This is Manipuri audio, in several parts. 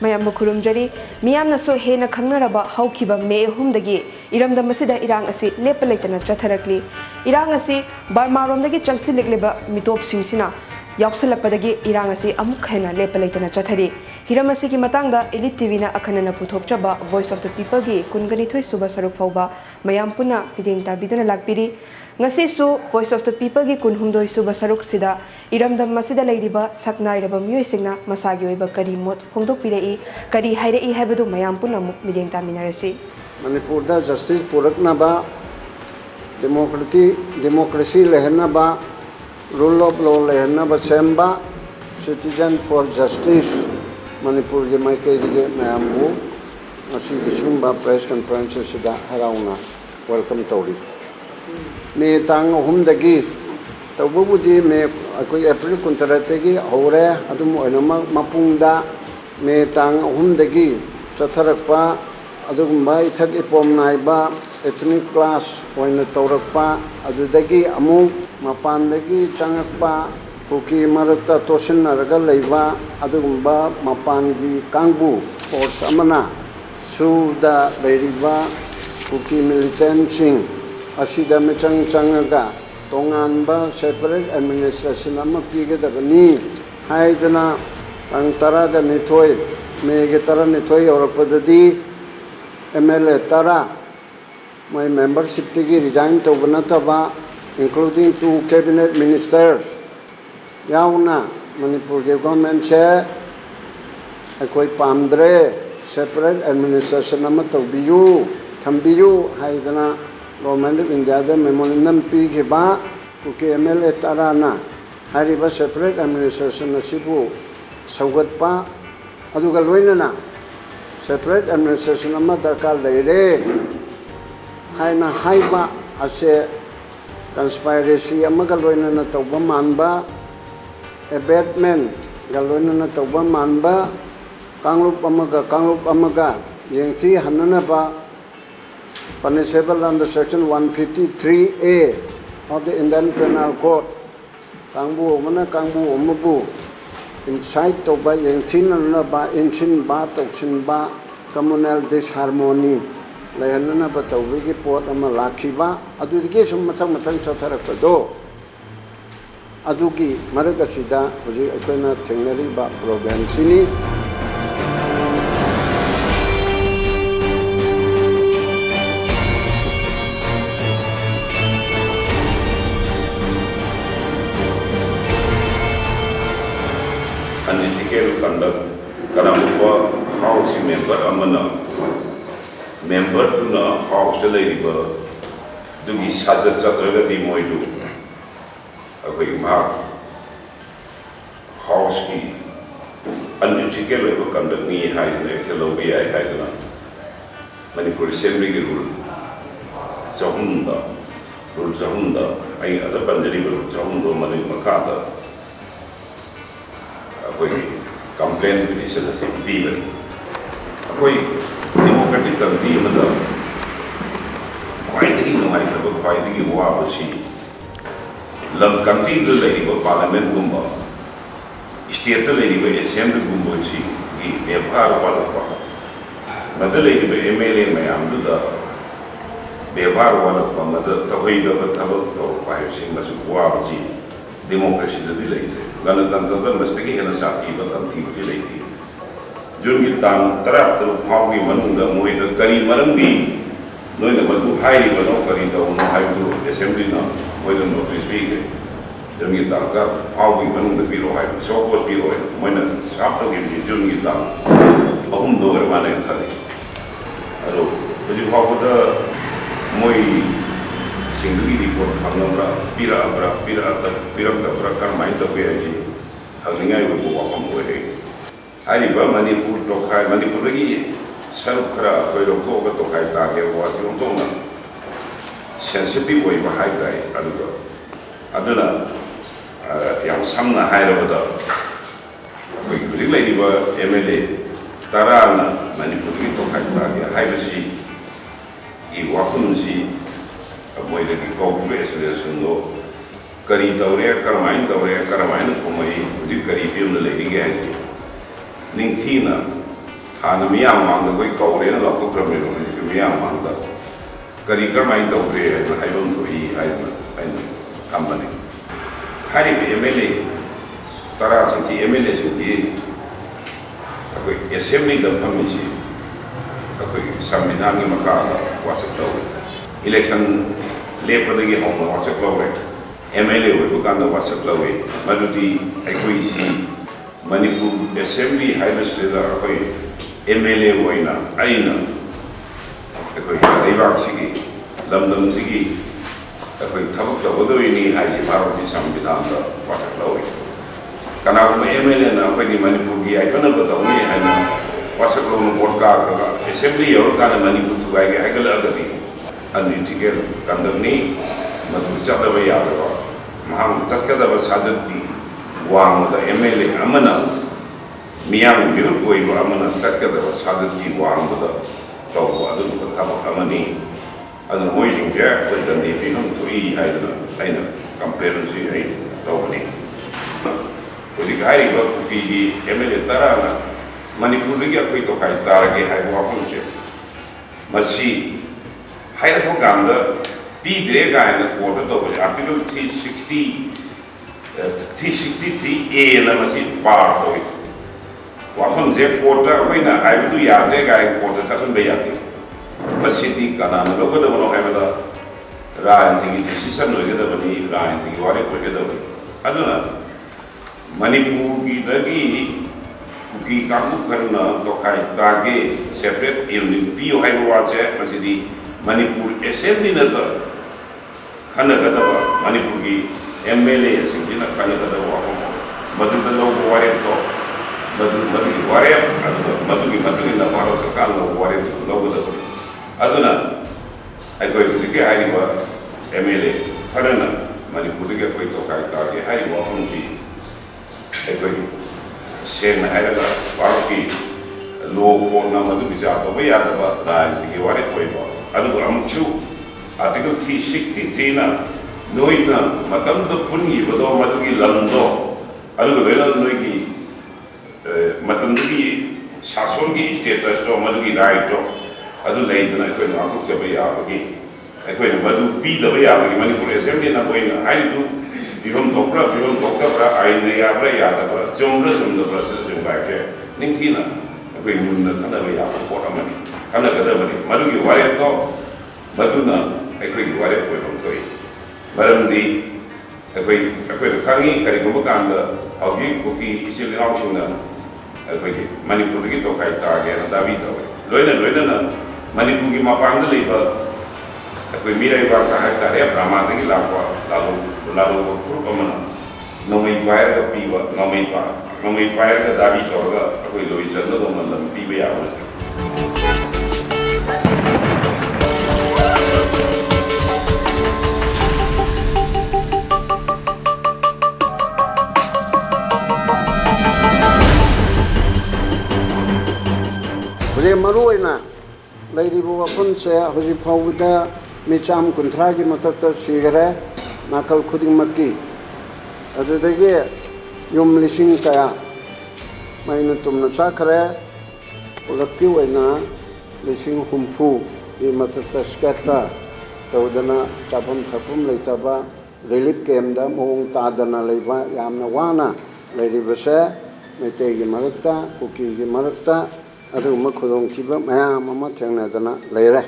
mayam khurumjari miyamna so hena khangnaraba haukiba me humdagi iramdam masida irang asi lepa leitana chatharakli irang asi Burma romdagi changsilegleba mitop singsina yauksulakpadagi irang asi amuk hena lepa leitana chathari hiram asi ki matangda Elite TV na akhanana puthokchaba Voice of the People gi kungani thoi suba saruk fauba mayam puna bideng ta bidana lakpiri ngasi su Voice of the People gi kunhumdoi suba saruk sida iramdam masida leiriba saknairaba miyoi singna masagi oiba kari mot phongdok pirei kari hairei habadu mayam puna muk bideng ta minarasi Manipur da justice purakna ba democracy lehna ba rule of law lehna ba semba citizen for justice Manipur ge mai kai dige mayambu asi kisumba press conference sida harauna welcome tawri me tang hum dagi tawbudi me akoi April kuntarategi hore adum oinama mapungda me tang hum dagi chatharakpa adugumba ithak ipom naiba ethnic class oina tawrakpa adudagi amu mapandagi changakpa kuki marakta tosinaraga leiba adugumba mapangi kangbu force amana suda leiriba kuki militant sing asida mechang changaga tonganba separate administration ama pigedagani haidana tang taraga nithoi mege tara nithoi orapadadi MLA tara my membership tigi resign to banataba including 2 cabinet ministers yauna Manipur government che akoi pamdre separate administration ama tawbiyu thambiyu haidana government of India da memorandum pige ba kuki MLA tara na hariba separate administration asibu saugatpa aduga loinana separate administration ama darkar leire haina haiba ase conspiracy ama galoinana tawba manba abatement galoinana tawba manba kanglup amaga jengti hanana ba punishable under section 153A of the Indian Penal Code kangbu mana kangbu omabu incite to ba yengtin na ba inchin ba toksin ba communal disharmony lehanna ba tawigi pot ama lakhiba adudige sum mathang chatharakpa do adugi maraga sida hoji akoina thengnari ba program sini unethical conduct karambo house member amana member na house leiriba dugi sadar chatraga di moidu akoi ma house ki unethical conduct ni haidne kelobi ai haidna Manipur assembly ki rule jahunda ai ada pandari rule jahunda mani makada complaint petition as given. Democratic country, quite the war was she. Love country to lady of parliament gumba. State the lady by assembly gumbo she, the Nepal Wallapa. Mother lady by MLA Mayam to the Nepal Wallapa, mother Tawida of a tablet by saying as war she. Democracy the delay. Ganatantra mistake and a sati, but I'm late. During the time, Tarap, how we manunga, Moy the Kari Marambi, knowing about too highly, but no Kari, no high to assembly now, whether not to speak. During the time, how we manunga Biro High, so was Biro, when after him during the time, Ondo Man and Kari. Hello, but you have the Moy. Singli report Hanamra, Pira Karmai the Way, Hangai will go on way. I remember Manipur Tokai, Manipuri, Selkra, Toga Tokai Tage, was your donor. Sensitive way behind guy, Aduna, Yang Samna Hyder. We lady were MLA, Tarana, Manipuri Tokai Tage, Hydersi, Iwafunsi. Moy the cooperation no Kari Taurea, Carmine, Comay, the Kari film the lady gang. Ningtina, ꯍꯥꯟꯅ ꯃꯤꯌꯥꯝ ꯃꯃꯥꯡꯗ ꯑꯩꯈꯣꯏ ꯀꯧꯔꯦꯅ ꯂꯥꯎꯊꯣꯛꯈ꯭ꯔꯕꯅꯦꯕ ꯍꯧꯖꯤꯛꯁꯨ ꯃꯤꯌꯥꯝ ꯃꯃꯥꯡꯗ ꯀꯔꯤ ꯀꯔꯝꯍꯥꯏꯅ ꯇꯧꯈ꯭ꯔꯦ ꯍꯥꯏꯕ ꯍꯥꯏꯐꯝ ꯊꯣꯛꯏ ꯍꯥꯏꯗꯅ ꯑꯩꯅ ꯊꯝꯕꯅꯤ ꯍꯥꯏꯔꯤꯕ MLA ꯇꯔꯥꯁꯤꯡꯒꯤ MLAꯁꯤꯡꯒꯤ ꯑꯩꯈꯣꯏ ꯑꯦꯁꯦꯝꯕ꯭ꯂꯤꯗ ꯐꯝꯃꯤꯁꯤ ꯑꯩꯈꯣꯏꯒꯤ ꯁꯪꯕꯤꯙꯥꯟꯒꯤ ꯃꯈꯥꯗ ꯋꯥꯁꯛ ꯇꯧꯋꯤ ꯏꯂꯦꯛꯁꯟ ꯂꯦꯞꯄꯗꯒꯤ ꯍꯧꯅ ꯋꯥꯁꯛ ꯂꯧꯔꯦ MLA ꯑꯣꯏꯕ ꯀꯥꯟꯗ ꯋꯥꯁꯛ ꯂꯧꯋꯤ ꯃꯗꯨꯗꯤ ꯑꯩꯈꯣꯏꯁꯤ Manipur Assembly haibasida akoi MLA oina aina akoi leibak-sigi lamdam-sigi akoi thabak tawdoi-ni haisi Bharat-ki Sambidhan-da wasak lawi. Kanaguma MLA na akoi Manipur-gi aipanaba tawni haina wasak lawna vote kaarga Assembly yaurkana Manipur thugai-gi haigala-agadi unlitigal kandagni madu chadaba yadaba maham chatkadaba sajat-di wangda MLA amana miyam mirut oiba amana chatkadaba sajat-di wangda tawba adunba thabak amani aduna moisingje akoi dandi piham thui haidana aina complaint-si ai tawbani hojik hairiba kuki-gi MLA tarana Manipur-gi akoi tokai tarage haiba wafamse masi hairappa kanda pidre gaina quota tawbase article 363A na masi par hoi wafamse quota akoina haibu yadre gai quota sakan be yati masiti kanana logadabano haibada rajanti decision oigadabani rajanti wari oigadabani aduna Manipur-gi dagi kuki kaku karna tokai tage separate unit pio haibu wase masidi Manipur Assembly na to kanagadawa Manipur-gi MLA singina kanagadawa maduda logo ware to madu ware madugi na Bharat Sarkar logo ware logo da aduna aikoi hujike haiba MLA karana Manipur-gi akoi tokai tage haiba hunji aikoi sena hairaga Bharat-ki logo na madugi jataba yadaba rajanti ware oiba aduga amchu article 363 na noina matamda pungi bodo madugi lamdo aduga vela noigi matamdi sasongi status to madugi right to adu leidna ko na ko chaba yabagi ko madu pi da yabagi Manipur Assembly na koina aidu bihom tokra aina yabra yadaba jomra jomba ke ningthina ko munna kana ya ko amani kana kada bani madugi ware to maduna aikoi ware ko bamtoi maramdi aikoi kangi kari ko kanda augi koki isil ausina aikoi Manipur-gi to kai ta ge na davi to loina na Manipur-gi mapang da leiba aikoi mirai ba ka ha tare brahma-gi lakwa lalu pur pamana nomai fire ga piwa nomai fire ga davi to ga aikoi loi channa do na lam piwa ya Hujik maruina leiribu wafamse hujik phawda micham kunthra-gi mathakta sigare nakal khudingmakki adudagi yum lising kaya maina tumna chakhare ulakki oina lising humfu gi mathakta skata tawdana chapam thapum leitaba relief camp da mong tadana leiba yamna wana leiribase meitei-gi marakta kuki-gi marakta aduma khudongchiba mayam ama thengnadana leire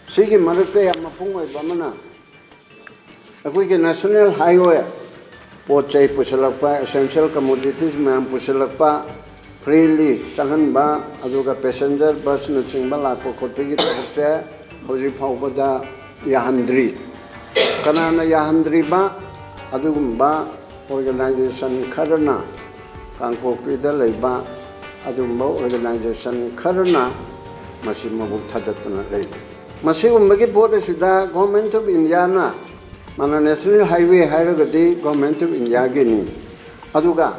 sigi marakta yam mapung oiba mana akoigi national highway pochai pusalakpa essential commodities mayam pusalakpa freely changanba aduga passenger bus na chingba lakpa khotpagi tabukche hojik phawbada yahandri kanana yahandri ba adugumba organization kharana kangpokpida leiba adumba organization kharana masi mabuk thadatna lei masi umbagi board sida government of India na mana national highway hairagadi government of India gi ni aduga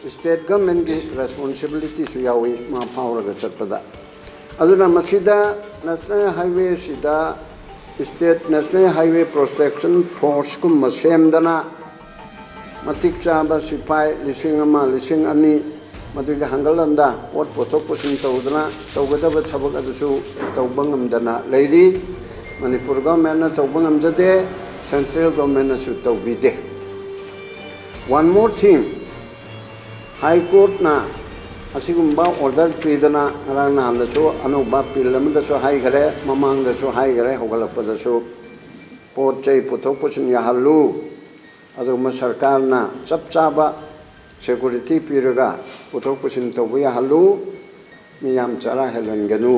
state government gi responsibility su yawi ma phawraga chatpada aduna masida national highway sida state national highway protection force kum masemdana matik chaba sipai lising ama lising ani ꯃꯗꯨꯒꯤ ꯍꯪꯒꯠꯂꯟꯗ ꯄꯣꯠ ꯄꯣꯠꯊꯣꯛ ꯄꯨꯁꯤꯟ ꯇꯧꯗꯨꯅ ꯇꯧꯒꯗꯕ ꯊꯕꯛ ꯑꯗꯨꯁꯨ ꯇꯧꯕ ꯉꯝꯗꯅ ꯂꯩꯔꯤ ꯃꯅꯤꯄꯨꯔ ꯒꯣꯚꯔꯟꯃꯦꯟꯠꯅ ꯇꯧꯕ ꯉꯝꯖꯗꯦ central ꯒꯣꯚꯔꯟꯃꯦꯟꯠꯅꯁꯨ ꯇꯧꯕꯤꯗꯦ one more thing high court na asigumba order pidana arang nahandasu anuba pilamdasu haigare mamangdasu haigare hogalapadasu pot chai puthok pusin yahallu aduma sarkarna chap chaba security piraga puthok pusin tobu yahallu miyam chara helanganu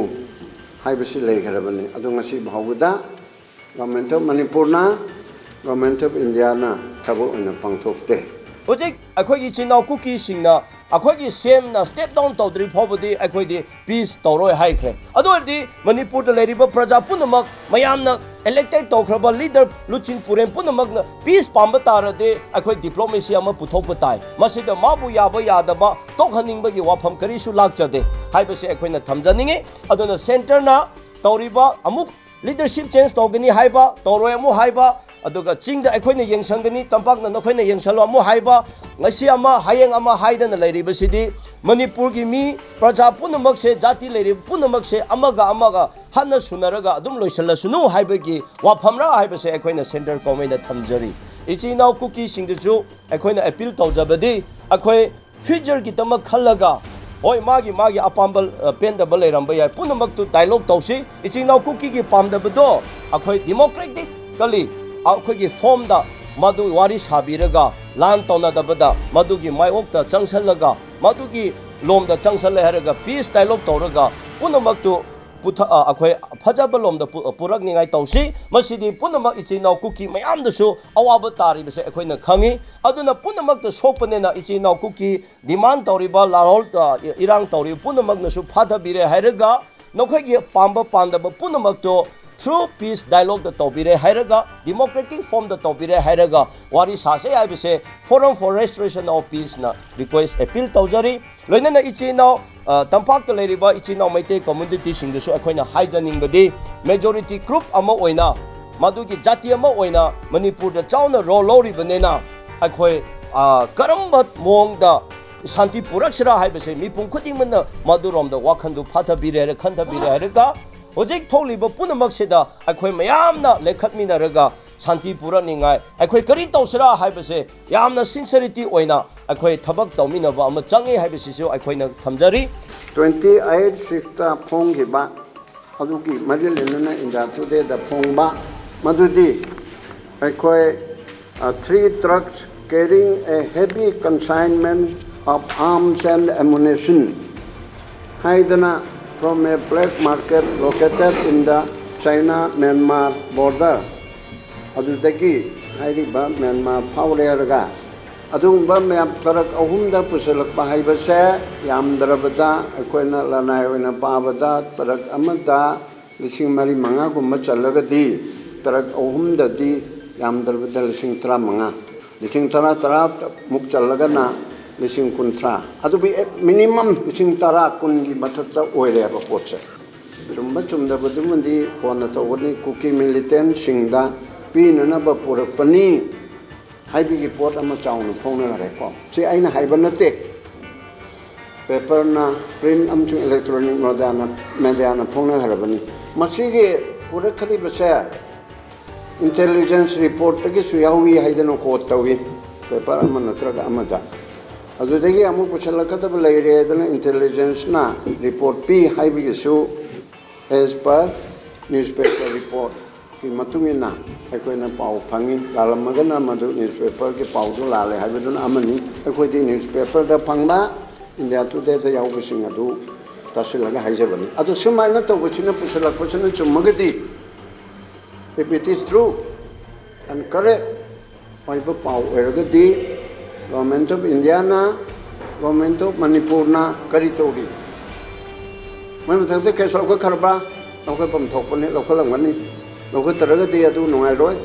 haibasi leigarabani adu ngasi bhawda government of Manipur na government of India na thabu oina pangthokte Ojik akhoi chinaw cookie singna akhoi same na step down tawdri phobodi akhoi di peace tawroi haikre adordi Manipur da leriba praja punamak mayamna elected tawkraba leader luchin puren punamak na peace pamba tarade akhoi diplomacy ama puthokpa tai masida mabu yaba yadaba tokhaningba gi wafam kari su lakjade haibase akhoi na thamjaninge adona center na tawriba amuk leadership change tawgani haiba tawroi amu haiba aduga chingda akhoi na yengsangani tampak na nakhoi na yengsalo amu haiba ngasi ama hayeng ama haidana leiribasidi Manipur gi mi praja punamak se jati leiri punamak se amaga hanna sunaraga adum loisalla sunu haibagi wafamra haibase akhoi na center government na thamjari ichinaw cookie singdu akhoi na appeal tawjabadi akhoi future gi tamak khallaga oi magi apambal pendable leirambai ai punamak tu dialogue tawsi ichinaw cookie gi pamdabado akhoi democratic kali akhoi form da madu wari sabiraga lan tonadabada madugi maiokta changsallaga madugi lomda changsalla haraga peace dialogue tawraga punamak tu putha akhoi phajaba lomda purak ningai tawsi masidi punamak ichinaw cookie mayam da su awaba tari base akhoi na khangi aduna punamak da sokpane na ichinaw cookie demand tawriba lahol irang tawri punamak na su phada bire haraga nokhoi gi pamba pandaba punamak to through peace dialogue the tobire hairaga democratic form the tobire hairaga wari sase aibise forum for restoration of peace na request appeal tawjari loinana ichinaw tampak ta leiriba ichinaw maite community singdasu akhoina haijaning badi majority group ama oina madugi jati ama oina Manipur da chauna ro lori banena akhoi karamba mong da shanti puraksira haibise mipum khudingmana madurom da wakhandu phatha bire khantha bire hairaga Ojik tholiba punamak seda akhoi mayamna lekhatminaraga shanti pura ningai akhoi kari tawsira haibase yamna sincerity oina akhoi thabak tawminaba ama change haibase su akhoi na thamjari 28 ta phonghiba adugi marilena inda today da phongba madudi akhoi 3 trucks carrying a heavy consignment of arms and ammunition haidana from a black market located in the China-Myanmar border. Adudagi haiba Myanmar fauleraga. Adumba map tarak ahumda pusalak bahaibase yamdarabada akoina lanai oina pabada tarak amada lising mari manga gumma chalagadi tarak ahumda di yamdarabada lising tra manga lising tara muk chalagana lising kuntra adu bi minimum lising tara kungi matata oire ba potse chumda badumandi kona tawani cookie militant singda pinana ba purakpani haibi gi pot ama chauna phongna gare ko si aina haiba nate paper na print amchu electronic media na phongna harabani masigi purakhadi basa intelligence report tagi suyawi haidano ko tawi paper ama natraga amada adudagi amu puchalakadaba leiredana intelligence na report pi haibigisu as per newspaper report ki matungina akoina pau phangi lalamagana madu newspaper ki pau do lale haibiduna amani akoi newspaper da phangba India today the yawbising adu tasilaga haijabani adu sumaina to buchina puchalakpachana chumagadi if it is true and correct oiba pau eragadi Government of India na, Government of Manipur na kari togi. May matagde kesa loka karba, loka pamthokpani, loka langwani, loka taraga di adu nungai roi.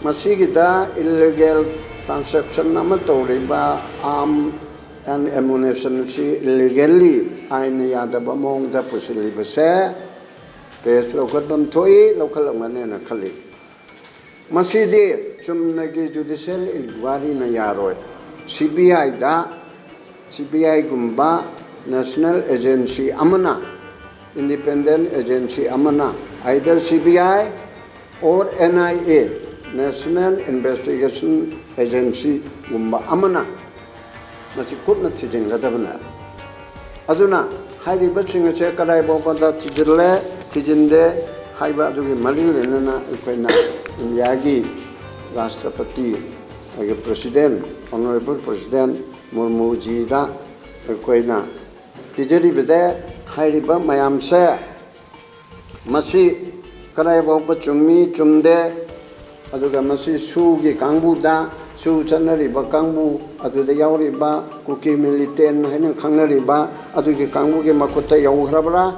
Masigida illegal transaction nama tori ba arm and ammunition si illegally aina yadaba mong da pusili base, kes loka pamthoi, loka langwani na kali. Masidi chumnagi judicial inquiry na yaroi CBI da CBI gumba national agency amana independent agency amana either CBI or NIA national investigation agency gumba amana machi kupna thijin gadabna aduna hairi baching che karai bobada thijille thijinde haiba adugi malil lenana koina India gi Rashtrapati age president honorable president Murmu ji da koina tijeri bide hairi ba mayam se masi karai boba chummi chumde aduga masi su gi kangbu da su chanari ba kangbu aduda yauri ba kuki militen haina khangnari ba adugi kangbu ge makota yauhrabra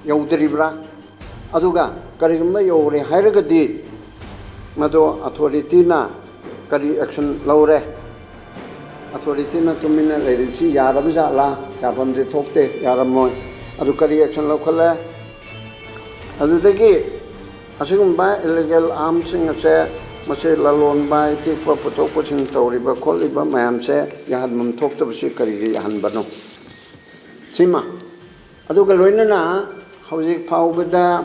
yaudribra aduga karigma yaure hairagadi mado authority na kari action laure authority na tumina lerisi yarab jala yabamde thokte yaramoy adu kari action laukhala adudagi asigumba illegal arms singache mase lalon bai tikpa putok pochin tawriba kholiba mayam se yahan mum thoktabsi kari yahan bano sima aduga loinana hojik phawbada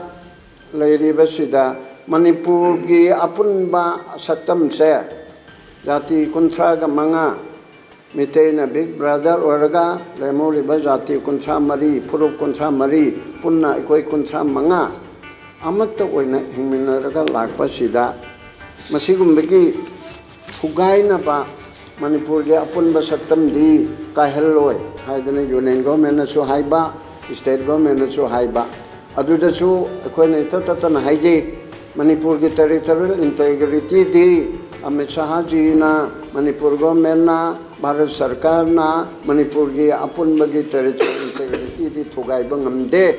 leiribasida Manipur gi apunba saktam se jati kunthra ga manga mitena big brother oraga lemoli ba jati kunthra mari purup kunthra mari punna ikoi kunthra manga amatta oina hingmina raga lakpa sida masigumbagi fugaina ba Manipur ge apunba saktam di kahelloi haidana union government na so haiba state government na so haiba aduda su koina tatana haije Manipur ki territorial integrity di Amit Shah ji na Manipur government na Bharat Sarkar na Manipur ki apun bagi territorial integrity di thugai bangamde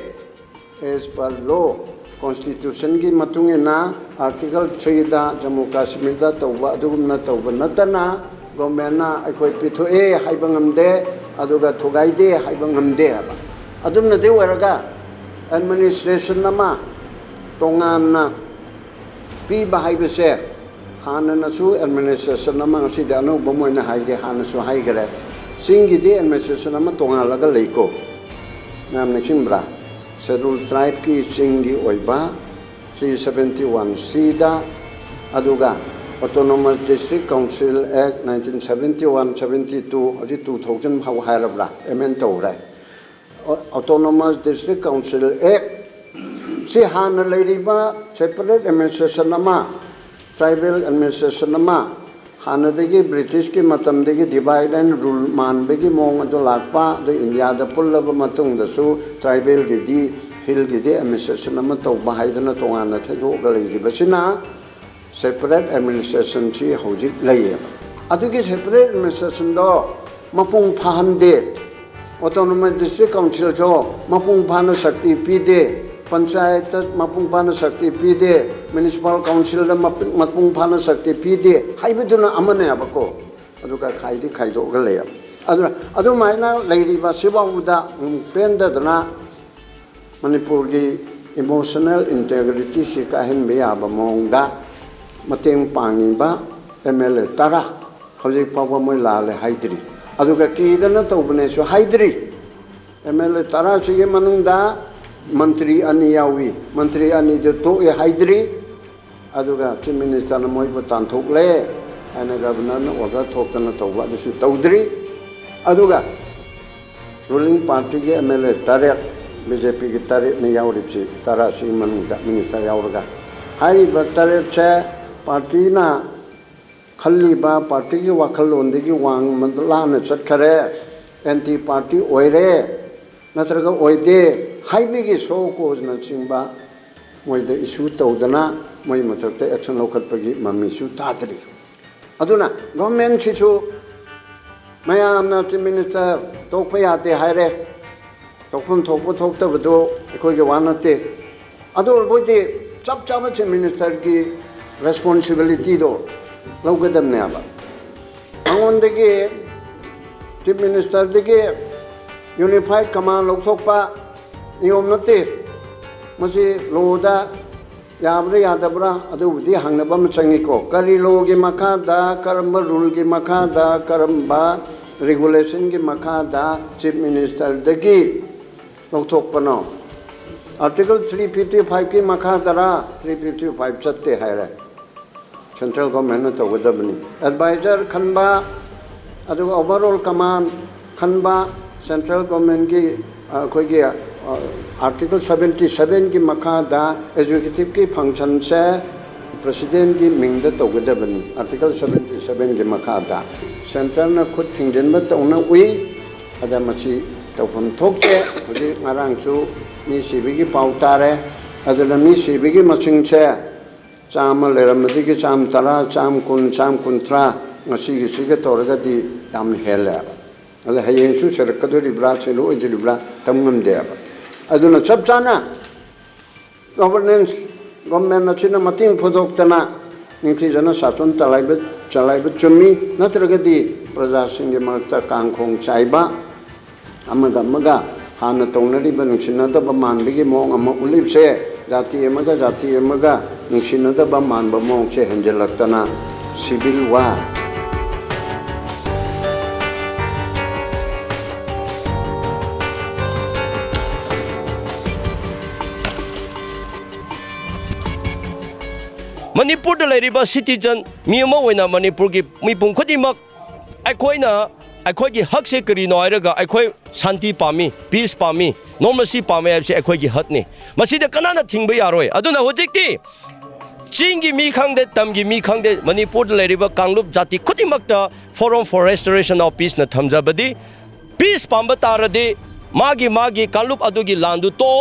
as per law constitution ki matunge na article 3 da Jammu Kashmir da tawba adugumna tawba natana government na akoi pitho e haibangamde aduga thugai de haibangamde aba adumna de waraga administration nama tongan na pi bahai bese hana nasu administration nama ngasi dano bomoina haige hana su haigare singi de administration nama tonga laga leiko nam nechimbra scheduled tribe ki singi oiba 371 sida aduga autonomous district council act 1971 72 adi 2000 how hairabra amen tawra autonomous district council act si hana leiriba separate administration nama tribal administration nama hana degi British ki matam degi divide and rule man begi mong ado lakpa de India da pullaba matung da su tribal gi di hill gi di administration nama to bahaidana tongana thaido ga leiriba sina separate administration chi hojik leiye adugi separate administration do mapung phahande autonomous district council jo mapung phana shakti pide panchayat mapung phana shakti pide municipal council da mapung phana shakti pide haibiduna amane abako aduga khaidi khaido ga leya adu maina leiriba sibauda penda dana Manipur gi emotional integrity si kahin beya ba mongda mateng pangi ba MLA tara hojik pawa moi la le haidri aduga kidana tawbne so haidri MLA tara sige manungda mantri ani yawi mantri ani de to e haidri aduga chief minister na moi botan thokle ana governor na order thokana tawba disu tawdri aduga ruling party ge MLA tare BJP ge tare ne yawri chi tara si manungda minister yawraga hai ba tare che party na khalli ba party ki wakhalon de ki wang mandla na chatkare anti party oire natraga oide haibi ki so ko na chingba moi de issue tawdana moi mathakte action lokhatpagi mami su tadri aduna government chi su mayam na chief minister tokpa yate haire tokpum thokpu thoktabado ekoi ge wanate adu boide chap chap chief minister ki responsibility do laugadamne aba angondagi chief minister dagi unified command lokthokpa niom nate masi loda yabra yadabra adu budi hangnaba machangi ko kari logi makada karamba rule gi makada karamba regulation ki makada chief minister dagi lokthokpano article 355 ki makadara 355 chatte haira central government na tawgadabani advisor khanba adu overall command khanba central government ki koi ki article 77 ki makada executive ki function se president ki mingda tawgadabani article 77 ki makada central na khud thingden ba tawna ui ada machi tawpham thokte hoji ngarang chu mi sibi ki pautare aduna mi sibi ki maching che chama leramadi ki cham tara cham kuntra ngasi gi siga torga di dam hela ala hayeng chu serkado libra chelo oi libra tamngam de aduna chap chana governance government na china mating phodok tana ningthi jana sachon chalaiba chumi natraga di praja singge makta kangkhong chaiba amaga hana tongnari ba ningchina da ba manbigi mong ama ulipse jati emaga ningchina da ba manba mong che henjelaktana civil war Manipur da leiriba citizen miyama oina Manipur gi mipum khodimak aikoina aikogi hak se kari noiraga aikoi shanti pami peace pami normalcy pami abse aikogi hatni masida kanana thingba yaroi aduna hojikti chingi mi khangde tamgi mi khangde Manipur da leiriba kanglup jati khodimak ta forum for restoration of peace na thamjabadi peace pamba tarade magi kanglup adugi landu to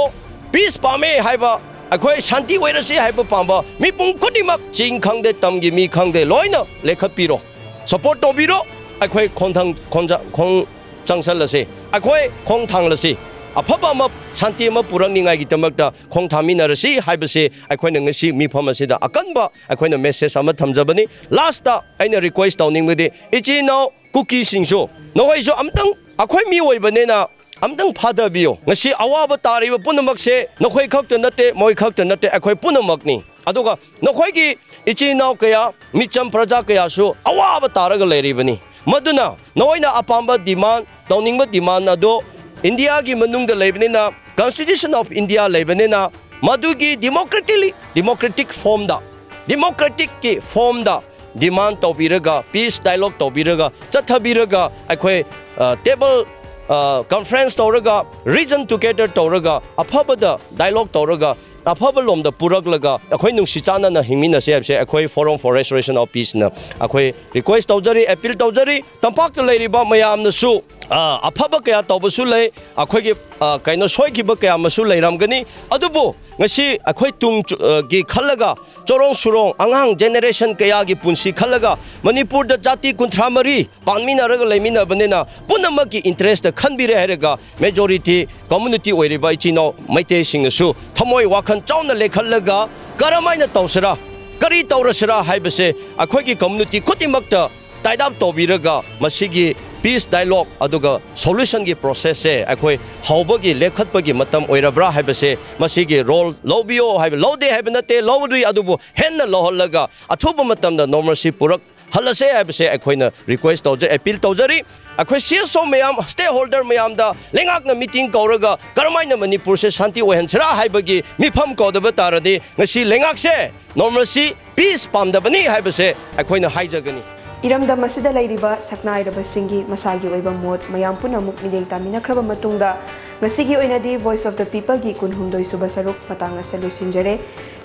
peace pame haiba akhoi shanti oirasi haiba pamba mi pung khodimak ching khangde tamgi mi khangde loina lekhat piro support to biro akhoi khongthang khong changsalase akhoi khongthanglase afaba ma shanti ma purangningai gi tamakta khongthaminarasi haibase akhoi ngasi mi phamasida akanba akhoi na message ama thamjabani last ta aina request tawningbedi ichi now cookie singso nohoi amtang akhoi mi oibanena amtang phada biyo ngasi awaba tariba punamak se nokhoi khakta nate moi khakta nate akhoi punamak ni aduga nokhoi gi ichi now kaya micham praja kaya su awaba taraga leiribani maduna noina apamba demand tawningba demand ado India gi manungda leibnina Constitution of India leibnina madugi democratic form da demand tawbiraga peace dialogue tawbiraga chathabiraga akhoi table conference tawraga reason together tawraga afabada dialogue tawraga afaba lomda puraglaga akhoi nungsi chana na hingmina se abse akhoi forum for restoration of peace na akhoi request tawjari appeal tawjari tampak ta leiriba mayam na su afaba kaya tawbasu lei akhoi gi kaino soi gi ba kaya masu leiramgani adubu ngasi akhoi tung gi khallaga chorong surong angang generation kaya gi punsi khallaga Manipur da jati kuntramari panmina raga leimina banena punama gi interest da khanbire heraga majority community oiriba ichino maite singasu thamoi wakhan chauna lekhallaga karamaina tawsara kari tawrasara haibase akhoi gi community khutimakta taidap tawbiraga masigi peace dialogue aduga solution gi process se akhoi haubagi lekhatpagi matam oirabra haibase masigi role lobio haiba lode haiba nate lowri adubu henna lohollaga athuba matamda normalcy purak halase haibase akhoina request tawje appeal tawjari akhoi CSO mayam stakeholder mayam da lengakna meeting kauraga karamaina Manipur se shanti ohansra haibagi mifam kodaba tarade ngasi lengak se normalcy peace pamdabani haibase akhoina haijagani इरमदम असिदा लैरिबा सकनाइरबा सिंगी मसागी ओइबा मोट मयाम पुनमुक मिदेंग तामिनख्रबा मतुंगदा ngasi oinadi voice of the people gi kunhumdoi suba saruk matang ase lusinjare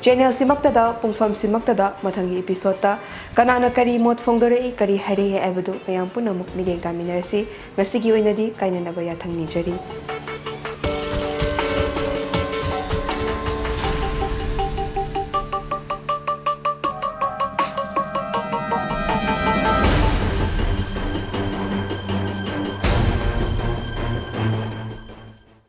channel simaktada pungfam simaktada mathangi episode ta kanana kari mot phongdore I kari hare abadu mayam punamuk mideng taminarasi ngasi oinadi kainana ba yathangni jari